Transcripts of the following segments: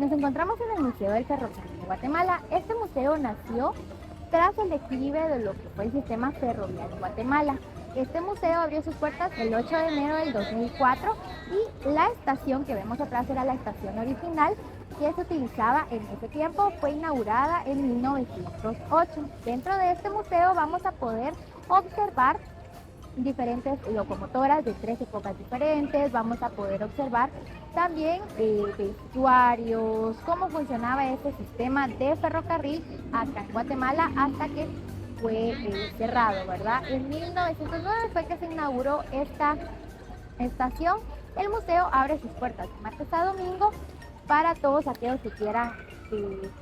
Nos encontramos en el Museo del Ferrocarril de Guatemala. Este museo nació tras el declive de lo que fue el sistema ferroviario en Guatemala. Este museo abrió sus puertas el 8 de enero del 2004 y la estación que vemos atrás era la estación original que se utilizaba en ese tiempo. Fue inaugurada en 1908. Dentro de este museo vamos a poder observar diferentes locomotoras de 3 épocas diferentes. Vamos a poder observar también vestuarios, cómo funcionaba este sistema de ferrocarril acá en Guatemala hasta que fue cerrado, ¿verdad? En 1909 fue que se inauguró esta estación. El museo abre sus puertas de martes a domingo para todos aquellos que quieran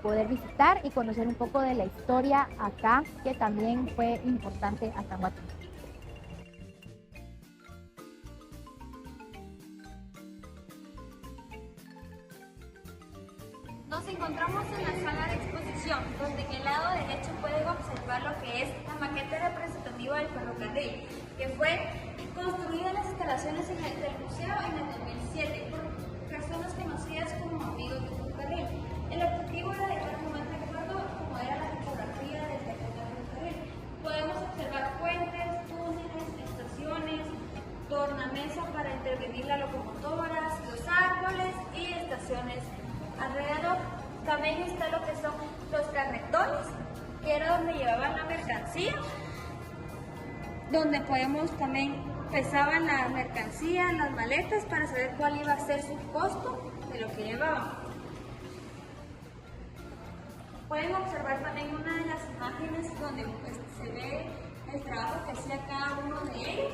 poder visitar y conocer un poco de la historia acá, que también fue importante acá en Guatemala. Nos encontramos en la sala de exposición, donde en el lado derecho pueden observar lo que es la maqueta representativa del ferrocarril, que fue construida en las instalaciones del museo en el 2007 por personas conocidas como amigos del ferrocarril. El objetivo era dejar un buen recuerdo como era la tipografía del ferrocarril. Podemos observar puentes, túneles, estaciones, tornamesa para intervenir las locomotoras, los árboles y estaciones. Alrededor también está lo que son los carretones, que era donde llevaban la mercancía, donde también pesaban la mercancía, las maletas, para saber cuál iba a ser su costo de lo que llevaban. Pueden observar también una de las imágenes donde se ve el trabajo que hacía cada uno de ellos.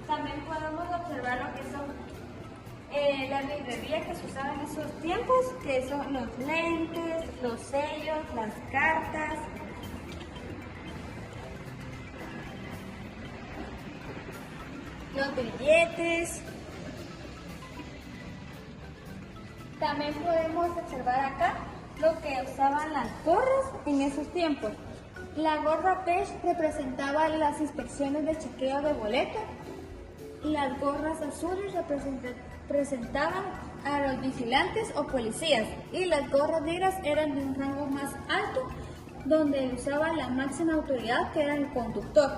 También podemos observar lo que son la librería que se usaba en esos tiempos, que son los lentes, los sellos, las cartas. Los billetes. También podemos observar acá lo que usaban las gorras en esos tiempos. La gorra beige representaba las inspecciones de chequeo de boleto. Las gorras azules representaban a los vigilantes o policías, y las gorras negras eran de un rango más alto, donde usaba la máxima autoridad, que era el conductor.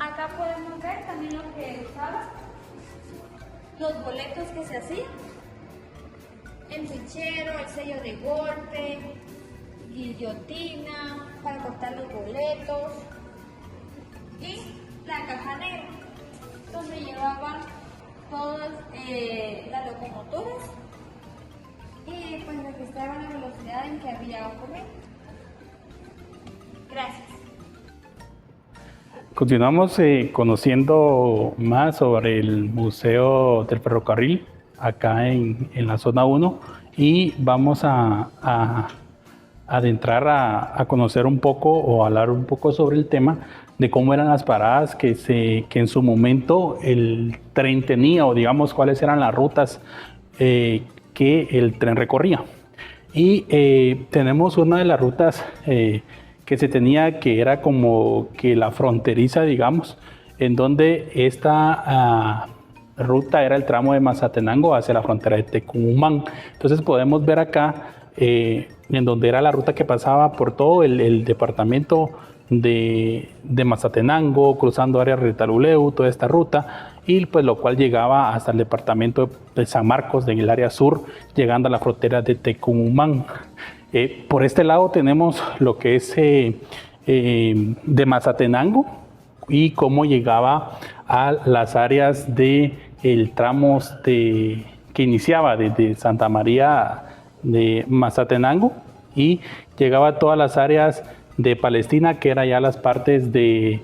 Acá podemos ver también lo que usaba, los boletos que se hacían, el fichero, el sello de golpe, guillotina para cortar los boletos y la caja negra, donde llevaban todas las locomotoras y pues registraban la velocidad en que había ocurrido. Gracias. Continuamos conociendo más sobre el Museo del Ferrocarril acá en la zona 1 y vamos a adentrar a conocer un poco o hablar un poco sobre el tema de cómo eran las paradas que en su momento el tren tenía, o digamos cuáles eran las rutas que el tren recorría. Y tenemos una de las rutas que se tenía, que era como que la fronteriza, digamos, en donde esta ruta era el tramo de Mazatenango hacia la frontera de Tecumumán. Entonces podemos ver acá en donde era la ruta que pasaba por todo el departamento de Mazatenango, cruzando áreas de Taluleu, toda esta ruta, y pues lo cual llegaba hasta el departamento de San Marcos, en el área sur, llegando a la frontera de Tecumumán. Por este lado tenemos lo que es de Mazatenango y cómo llegaba a las áreas de el tramo que iniciaba desde Santa María de Mazatenango y llegaba a todas las áreas de Palestina, que eran ya las partes de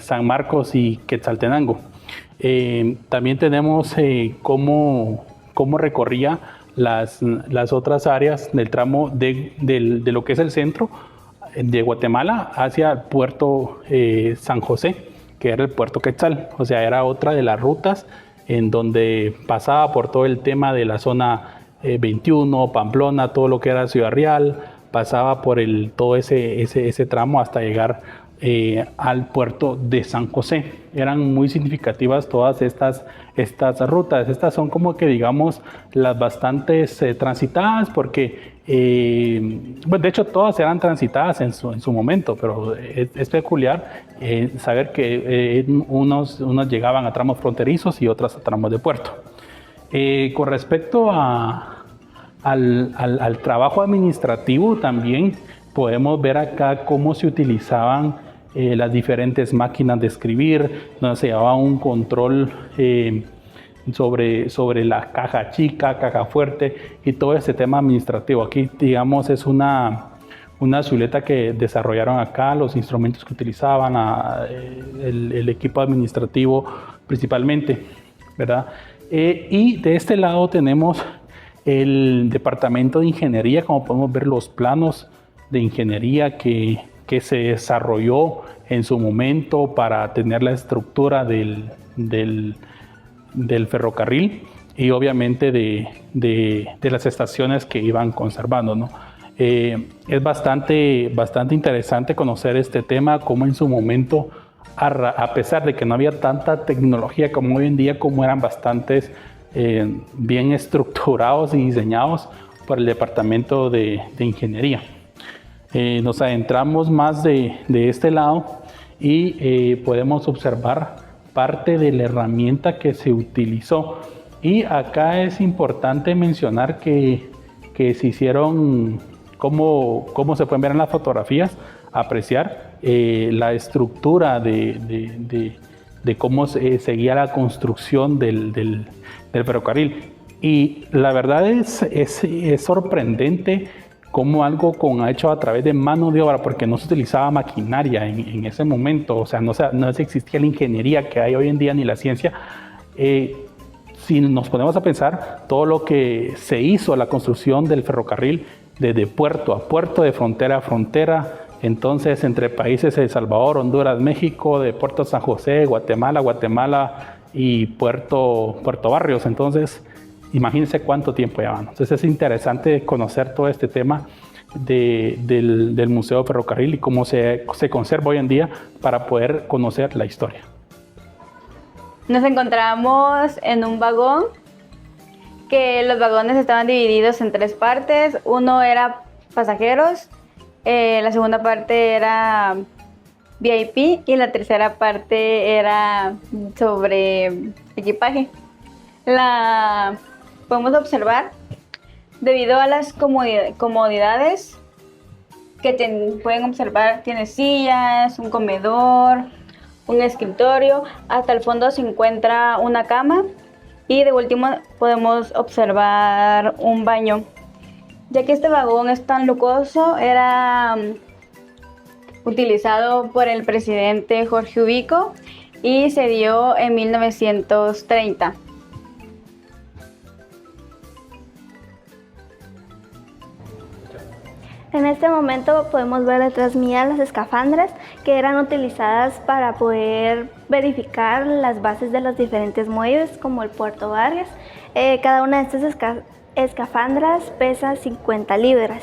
San Marcos y Quetzaltenango. También tenemos cómo recorría las otras áreas del tramo de lo que es el centro de Guatemala hacia el puerto San José, que era el puerto Quetzal. O sea, era otra de las rutas en donde pasaba por todo el tema de la zona 21, Pamplona, todo lo que era Ciudad Real, pasaba por todo ese tramo hasta llegar al puerto de San José. Eran muy significativas todas estas rutas. Estas son como que digamos las bastantes transitadas porque, bueno, de hecho todas eran transitadas en su momento, pero es peculiar saber que unos llegaban a tramos fronterizos y otras a tramos de puerto. Con respecto al trabajo administrativo también podemos ver acá cómo se utilizaban las diferentes máquinas de escribir, donde se llevaba un control sobre la caja chica, caja fuerte y todo este tema administrativo. Aquí, digamos, es una chuleta que desarrollaron acá, los instrumentos que utilizaban, el equipo administrativo principalmente, ¿verdad? Y de este lado tenemos el departamento de ingeniería, como podemos ver los planos de ingeniería que se desarrolló en su momento para tener la estructura del ferrocarril y obviamente de las estaciones que iban conservando, ¿no? Es bastante interesante conocer este tema, como en su momento, a pesar de que no había tanta tecnología como hoy en día, como eran bastantes bien estructurados y diseñados por el departamento de ingeniería. Nos adentramos más de este lado y podemos observar parte de la herramienta que se utilizó. Y acá es importante mencionar que se hicieron, como se pueden ver en las fotografías, apreciar la estructura de cómo seguía la construcción del ferrocarril. Y la verdad es sorprendente cómo algo hecho a través de mano de obra, porque no se utilizaba maquinaria en ese momento, o sea, no existía la ingeniería que hay hoy en día ni la ciencia. Si nos ponemos a pensar todo lo que se hizo, la construcción del ferrocarril desde puerto a puerto, de frontera a frontera, entonces entre países de El Salvador, Honduras, México, de Puerto San José, Guatemala y Puerto Barrios, entonces imagínense cuánto tiempo llevan. Entonces es interesante conocer todo este tema del Museo de Ferrocarril y cómo se conserva hoy en día para poder conocer la historia. Nos encontramos en un vagón, que los vagones estaban divididos en 3 partes. Uno era pasajeros, la segunda parte era VIP y la tercera parte era sobre equipaje. Podemos observar, debido a las comodidades que pueden observar, tiene sillas, un comedor, un escritorio, hasta el fondo se encuentra una cama y de último podemos observar un baño. Ya que este vagón es tan lujoso, era utilizado por el presidente Jorge Ubico y se dio en 1930. En este momento podemos ver detrás mía las escafandras que eran utilizadas para poder verificar las bases de los diferentes muelles como el Puerto Barrios. Cada una de estas escafandras pesa 50 libras.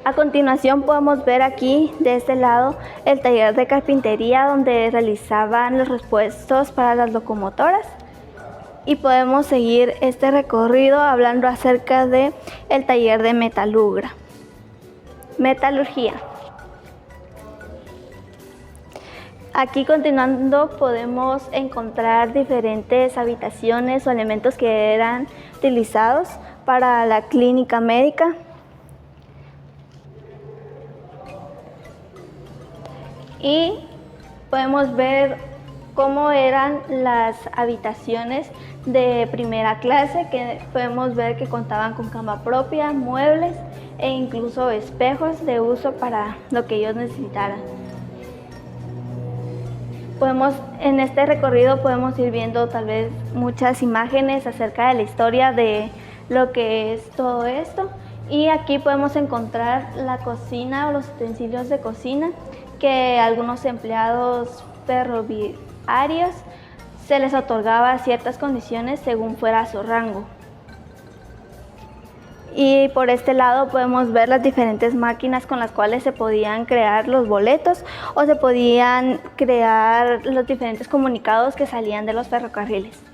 A continuación podemos ver aquí de este lado el taller de carpintería donde realizaban los repuestos para las locomotoras. Y podemos seguir este recorrido hablando acerca del taller de metalurgia. Aquí continuando podemos encontrar diferentes habitaciones o elementos que eran utilizados para la clínica médica. Y podemos ver cómo eran las habitaciones de primera clase, que podemos ver que contaban con cama propia, muebles e incluso espejos de uso para lo que ellos necesitaran. En este recorrido podemos ir viendo tal vez muchas imágenes acerca de la historia de lo que es todo esto. Y aquí podemos encontrar la cocina o los utensilios de cocina que algunos empleados ferroviarios se les otorgaba ciertas condiciones según fuera su rango. Y por este lado podemos ver las diferentes máquinas con las cuales se podían crear los boletos o se podían crear los diferentes comunicados que salían de los ferrocarriles.